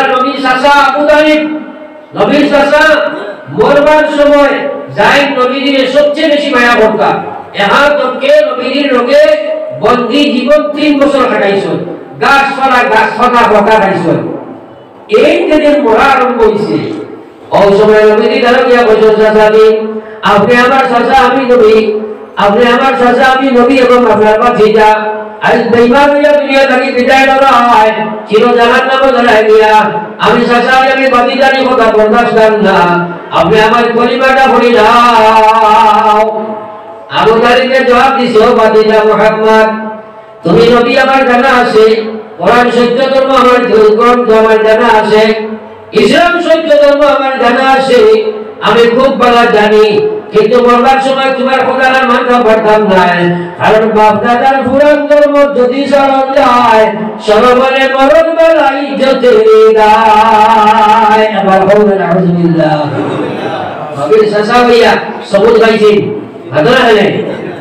নবী চাচা আবু তালিব নবীর চাচা মরবার সময় যাই নবীর সবচেয়ে বেশি মায়া করতা এহার তকে নবীর লগে বন্দী জীবন 3 বছর কাটাইছো গাছপালা কথা খাইছো এই যে মরা আরম্ভ হইছে ওই সময় নবীর দ্বারা গিয়া বলছেন চাচা আপনি আমার চাচা আমি নবী আপনি আমার চাচা আমি নবী এবং আপনার ভাতিজা আজ বেঈমান হইয়া দুনিয়া থেকে বিদায় করা হয় চির জাহান্নামে ধরায় দিয়া আমি চাচা আমি ভাতিজার কথা বরদাস্ত করি না আপনি আমার কলিমাটা পড়ি দাও আবু তালিবের জবাব দিছে ও ভাতিজা মুহাম্মদ তুমি নবী আমার জানা আছে কোরআন সত্য ধর্ম আমার গ্রন্থ আমার জানা আছে ইসলাম সত্য ধর্ম আমার জানা আছে আমি খুব ভালো জানি কিন্তু মরবার সময় তোমার খোদার মানতে পারতাম না কারণ বাপ দাদার পুরান ধর্ম যদি চলন যায় সর্বলে মরণ বেলা ইজ্জতে গায় আবার বলবেন আউযুবিল্লাহ নবীর চাচা ভাইয়া সবুজ গাইছে ভাদরা হলে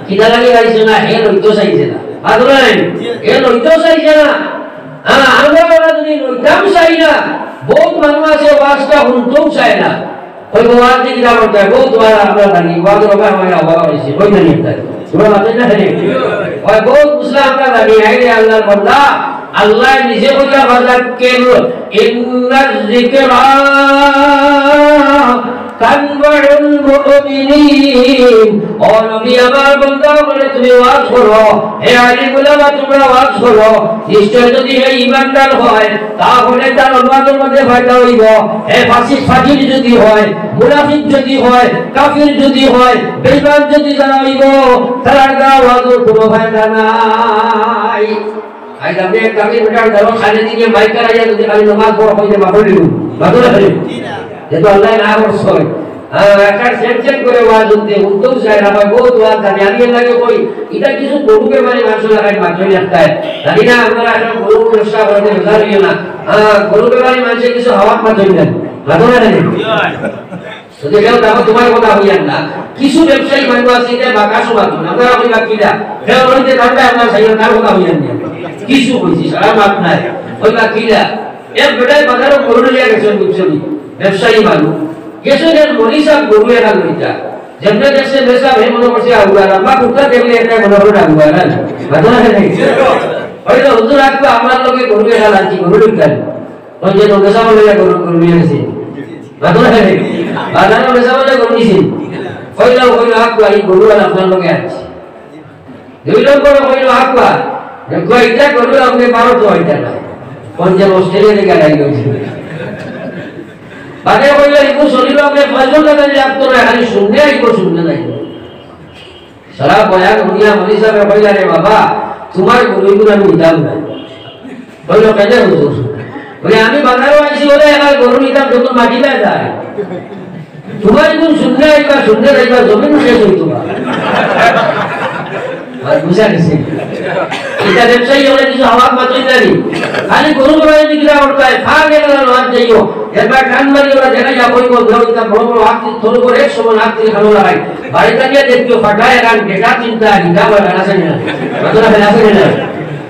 কিনা লাগি গাইছে না হে লইতো চাইছে না ভাদরা হে লইতো চাইছে না আমরা যদি লইতাম চাই না বহুত মানুষ আছে ওয়াজটা শুনতেও চায় না ওই ওয়াজ দিকে যাব তাই বহুত বার আমরা জানি ওয়াজ হবে আমার অভাব হইছে ওই জানি তাই তোমরা বাতেন না জানি ওই বহুত মুসলিম আমরা জানি আইরে আল্লাহর বান্দা আল্লাহ নিজে বলে ফাযাক্কির ইন্নাজ যিকরা তানফাউল মুমিনিন ও নবী আমার বান্দা বলে তুমি ওয়াজ করো হে আলিম উলামা তোমরা ওয়াজ করো নিশ্চয় যদি হে ঈমানদার হয় তাহলে তার ওয়াজের মধ্যে ফায়দা হইব হে ফাসিক ফাজিল যদি হয় মুনাফিক যদি হয় কাফির যদি হয় বেঈমান যদি যারা হইব তার ওয়াজের কোনো ফায়দা নাই আজ আপনি কাফির বেটার ধরো খালি দিকে মাইক করাইয়া যদি খালি নামাজ পড়ো হইতে মাফলি বাদলা করে যেহেতু আল্লাহ না করছে একটা সেট করে ওয়াজ হতে উত্তম চাই না বহুত ওয়াজ জানি আমি লাগে কই এটা কিছু গরুকে মানে মাংস লাগাই মাত্রই একটা জানি না আমরা একটা গরু ব্যবসা করতে বুঝারিও না গরুকে মানে মানুষের কিছু হাওয়া মাত্রই না বাদলা জানি যদি কেউ দেখো তোমার কথা হইয়ান না কিছু ব্যবসায়ী মানুষ আছে এটা বাঁকা সমাজ আমরা আমি বাকিরা কেউ বলতে থাকবে আপনার সাইয়ের তার কথা হইয়ান না কিছু হইছে সারা মাপ নাই ওই বাকিরা এক বেটায় বাজারে গরু লিয়া গেছেন বুঝছেন ব্যবসায়ী মানুষ গেছেন মনীষা গরু একা লইতা যেমনে দেখছে বেসা ভাই মনে করছে আগুয়ার আমরা কুত্তা দেখলে এটা মনে করে আগুয়ার না বাদলা নাই হয়তো হুজুর রাখবা আমার লগে গরু একা লাঞ্চি গরু লইতা ওই যে বেসা বলে গরু নিয়ে গেছে বাদলা নাই বাজারে বেসা বলে গরু নিছে কইলা আকবা এই গরু আর আপনার লগে আছে দুই লোক করে কইলো আকবা দেখো এটা গরু আপনি পারো তো এটা না পঞ্জাব অস্ট্রেলিয়া থেকে গাড়ি গেছে বাদে কইলো ইকো শরীর আপনি ফজল লাগালে আপ তো খালি শুননে আইকো শুননে নাই সারা বয়ান দুনিয়া মনি সাহেব কইলা রে বাবা তোমার গরুগুলো আমি নিতাম না কইলো কেন হুজুর বলে আমি বাজারে আইছি বলে একা গরু নিতাম যখন মাটি না যায় তোমার কোন শুননে আইবা শুননে যাইবা জমিন শেষ হইতো আর বুঝা গেছে এটা ব্যবসায়ী হলে কিছু হাওয়া মাত্রই জানি খালি গরু বাড়ি দিকে করতে হয় খা গেলে হাত যাইও একবার কান মারি ওরা দেখা যা কই কো ধরতা বড় বড় হাত তোর করে এক সময় হাত দিয়ে খালো লাগাই বাড়িতে গিয়ে দেখিও ফাটায় গান বেটা চিন্তা হিটা বলা আছে না মাত্রা ফেলা আছে না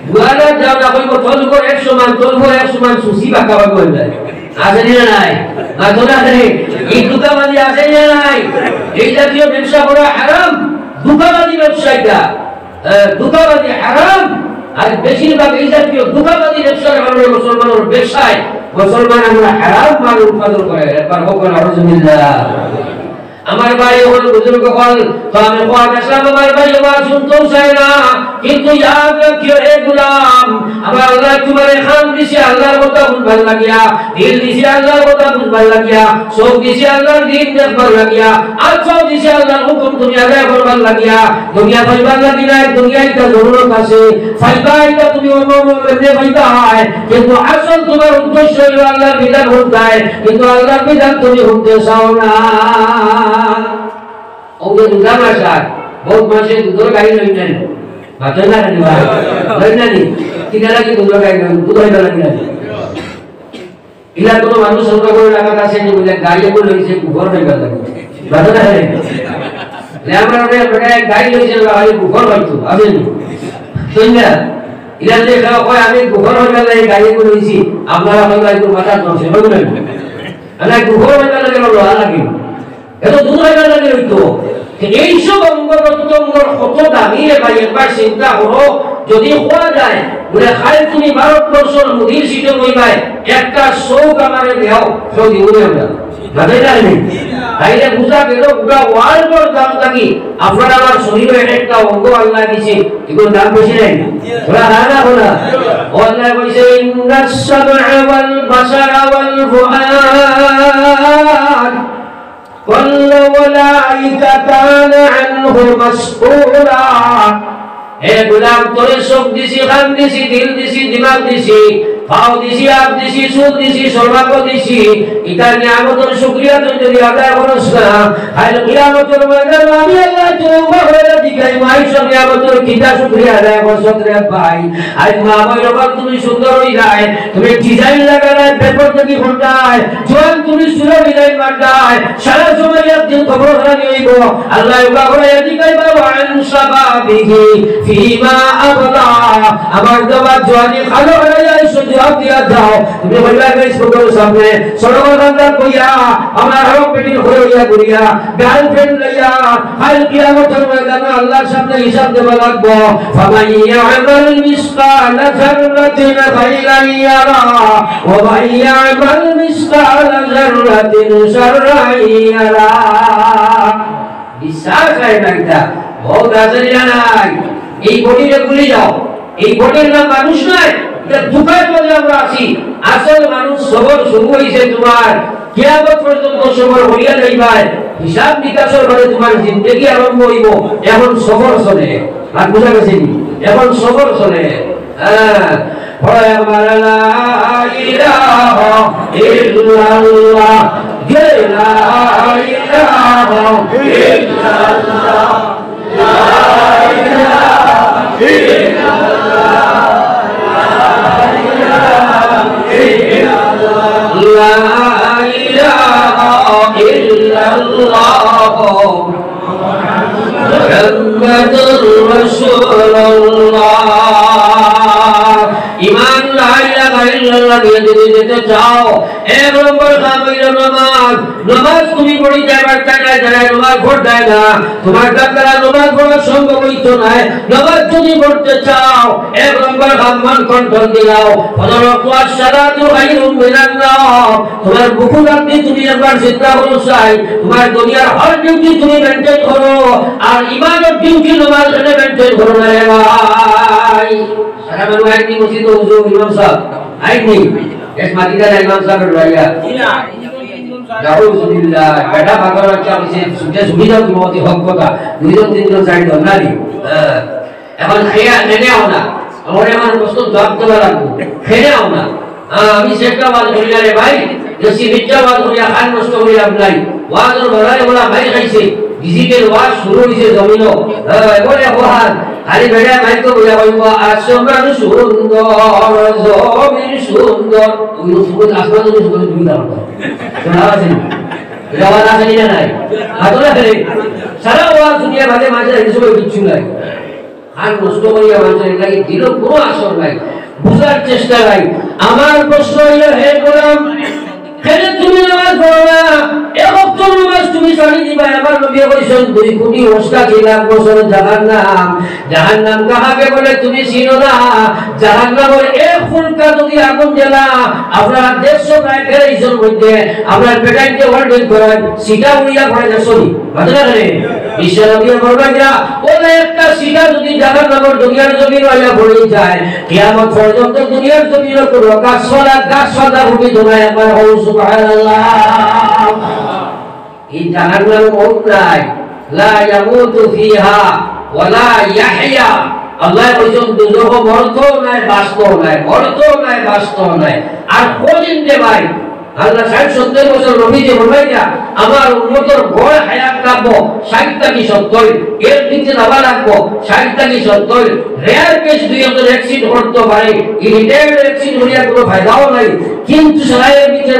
দুয়ারা যাও না কই কো তোর করে এক সময় তোর করে এক সময় সুসি বাঁকা বাঁকা হয়ে যায় আছে না নাই মাত্রা নেই এই দুকাবাজি আছে না নাই এই জাতীয় ব্যবসা করা হারাম দুকাবাজি ব্যবসায়ীটা দুকাবাজি হারাম আর বেশিরভাগ এই জাতীয় দুকাবাজি ব্যবসার কারণে মুসলমানের ব্যবসায় মুসলমান আমরা হারাম মাল উৎপাদন করে একবার হোক না আলহামদুলিল্লাহ আমার ভাই হল বুজুর্গ হল তো আমি কোয়া আসলাম আমার ভাই ওয়াজ শুনতেও চাই না কিন্তু ইয়াদ রাখিও হে গোলাম আমার আল্লাহ তোমার খান দিছে আল্লাহর কথা বুঝবার লাগিয়া দিল দিছে আল্লাহর কথা বুঝবার লাগিয়া সব দিছে আল্লাহর দিন দেখবার লাগিয়া আর সব দিছে আল্লাহর হুকুম তুমি আদায় করবার লাগিয়া দুনিয়া পাইবার লাগি না দুনিয়ায় তা জরুরত আছে ফাইবা এটা তুমি অন্যভাবে পাইবা হয় কিন্তু আসল তোমার উদ্দেশ্য হলো আল্লাহর বিধান হুদায় কিন্তু আল্লাহর বিধান তুমি হুদতে চাও না ওকে দুধা মাসা বহুত মাসে দুধের গাড়ি লই নেন মাত্র না নিবা লই নানি কিনারা কি দুধের গাড়ি লই দুধ হইবা লাগি না ইলা কোনো মানুষ সরকার করে রাখা আছে যে বলে গাড়ি বলে লইছে ঘর হইবা লাগি মাত্র না রে আমরা ওরে বড় গাড়ি লইছে গাড়ি ঘর হইতো আসেনি শুননা ইলা লেখা কয় আমি গুহর হইলা এই গাড়ি করে হইছি আপনারা হইলা একটু মাথা নষ্ট হইবেন আলা গুহর হইলা লাগে লোহা লাগে এত দূর হইলা লাগে হইতো এই সব অঙ্গ প্রত্যঙ্গর কত দামি রে ভাই একবার চিন্তা করো যদি হওয়া যায় বলে খালি তুমি ভারতবর্ষের মুদির সিটে হইবাই একটা শোক আমারে দেও সব দিবনি আমরা ভাবে জানি তাইলে বুঝা গেল পুরো ওয়ার্ল্ডের দাম থাকি আপনার আমার শরীরে একটা অঙ্গ আল্লাহ দিয়েছে এগুলো দাম বেশি নাই ওরা হারা বলা আল্লাহ বলেছে ইন্নাস সামআ ওয়াল বাসারা ওয়াল ফুআদ কুল্লু উলাইকা কানা আনহু মাসউলা হে গোলাম তোরে চোখ দিছি কান দিছি দিল দিছি দিমাগ দিছি পাও দিছি আপ দিছি সুখ দিছি সর্বাঙ্গ দিছি ইতার নিয়ামতের শুকরিয়া তুই যদি আদায় করস না আইল কিয়ামতের ময়দানে আমি আল্লাহ তওবা করে দিগাই মাই সব নিয়ামতের কিতা শুকরিয়া আদায় করছ রে ভাই আজ মা বলবা তুমি সুন্দর হই যায় তুমি ডিজাইন লাগায় পেপার থেকে ফোটায় জোয়ান তুমি সুরে ডিজাইন মারদায় সারা সময় একদিন খবর হারানি হইব আল্লাহ ওবা করে দিগাই বাবা আন সাবাবিহি ফিমা আবদা আমার দবা জওয়ানি ভালো হয়ে যায় জবাব দিয়া দাও তুমি বলবা গাইস বড় সামনে সরবরান্দা কইয়া আমার হক পেটির হইয়া করিয়া গার্লফ্রেন্ড লইয়া কাল কিয়ামতের ময়দানে আল্লাহর সামনে হিসাব দেব লাগবো ফামান ইয়ামাল মিসকাল যাররাতিন খাইরান ইয়ারা ওয়া মান ইয়ামাল মিসকাল যাররাতিন শাররান ইয়ারা বিশ্বাস হয় না এটা বহুত আজরি নাই এই বডিতে ভুলে যাও এই বডির নাম মানুষ নয় এটা দুঃখের মধ্যে আমরা আছি আসল মানুষ সবর শুরু হইছে তোমার কিয়ামত পর্যন্ত সবর হইয়া যাইবাই হিসাব নিকাশের পরে তোমার জিন্দেগি আরম্ভ হইব এখন সবর চলে আর বুঝা গেছে এখন সবর চলে হয় আমার লা ইলাহা ইল্লাল্লাহ লা ইলাহা ইল্লাল্লাহ লা ইলাহা لا إله إلا الله محمد رسول الله ইমান লা ইলাহা ইল্লাল্লাহ দিয়ে দিতে চাও এক নম্বর কাম হইল নামাজ নামাজ তুমি পড়িতে পারতা না যারা নামাজ পড়তে না তোমার দ্বারা নামাজ পড়া সম্ভব হইতো না নামাজ যদি পড়তে চাও এক নম্বর কাম মন কন্ট্রোল দিলাও ফজর ওয়াক্ত সালাতু খায়রুম মিনান নাওম তোমার বুকুলাতে তুমি একবার চিন্তা করো চাই তোমার দুনিয়ার হর ডিউটি তুমি মেইনটেইন করো আর ইবাদত ডিউটি নামাজ মেইনটেইন করো না রে ভাই সারা মানুষ আইনি মসজিদ হুজুর ইমাম সাহেব আইনি এস মাদিনা ইমাম সাহেব রইয়া আলহামদুলিল্লাহ বেটা ভাগর বাচ্চা আছে সুবিধা তোমাকে হক কথা দুইজন তিনজন সাইড ধরনারি এখন খেয়া নেনে আও না আমার এমন প্রশ্ন জবাব দেওয়া লাগবে খেয়ে আও না আমি সেটা বাদ করিলা রে ভাই যদি মিথ্যা বাদ করিয়া খান নষ্ট করিয়া নাই ওয়াজের বড়াই বলা ভাই খাইছে ডিজিটাল ওয়াজ শুরু হইছে জমিনো বলে ওয়াজ আরে বেটা ভাই তো বলে কইব আসমান সুন্দর জমিন সুন্দর ওই সুন্দর আসমান সুন্দর দুই দাও শোনা আছে যাওয়া না জানি না নাই আদরা করে সারা ওয়াজ দুনিয়া ভাগে মাঝে কিছু কিছু নাই আর নষ্ট করিয়া মাঝে লাগি দিল কোনো আসর নাই বুঝার চেষ্টা নাই আমার প্রশ্ন হইল হে গোলাম কেন তুমি নামাজ পড়ো না এক ওয়াক্ত নামাজ তুমি ছাড়ি দিবা আমার নবী কইছেন 2 কোটি 80 লাখ বছর জাহান্নাম কাহাকে বলে তুমি চিনো না জাহান্নামের এক ফুলকা যদি আগুন জ্বালা আপনারা 150 প্রায় 23 জন মধ্যে আপনার পেটাইতে ওয়ার্ডিং করেন সিটা উড়িয়া পড়ে না সরি বুঝলা রে বিশ্বনবী বলবেন না ওলে একটা সিটা যদি জাহান্নামের দুনিয়ার জমিন হইয়া পড়ে যায় কিয়ামত পর্যন্ত দুনিয়ার জমিনের কোনো গাছ সাদা রূপে ধরে একবার সুবহানাল্লাহ এই জাহান্নাম মউত নাই লা ইয়ামুতু ফিহা ওয়ালা ইয়াহইয়া আল্লাহ বলেন দুজহ মরতো নাই বাঁচতো নাই মরতো নাই বাঁচতো নাই আর কোনদিন দে ভাই আল্লাহ 60-70 বছর নবী যে বলবাইয়া আমার উম্মতের গড় হায়াত রাখবো 60 থেকে 70 এর নিচে না রাখবো 60 থেকে 70 রেয়ার কেস দুই একজন অ্যাক্সিডেন্ট করতে পারে এই রিটায়ার্ড অ্যাক্সিডেন্ট হইয়া কোনো ফায়দাও নাই কিন্তু সারায়ের ভিতরে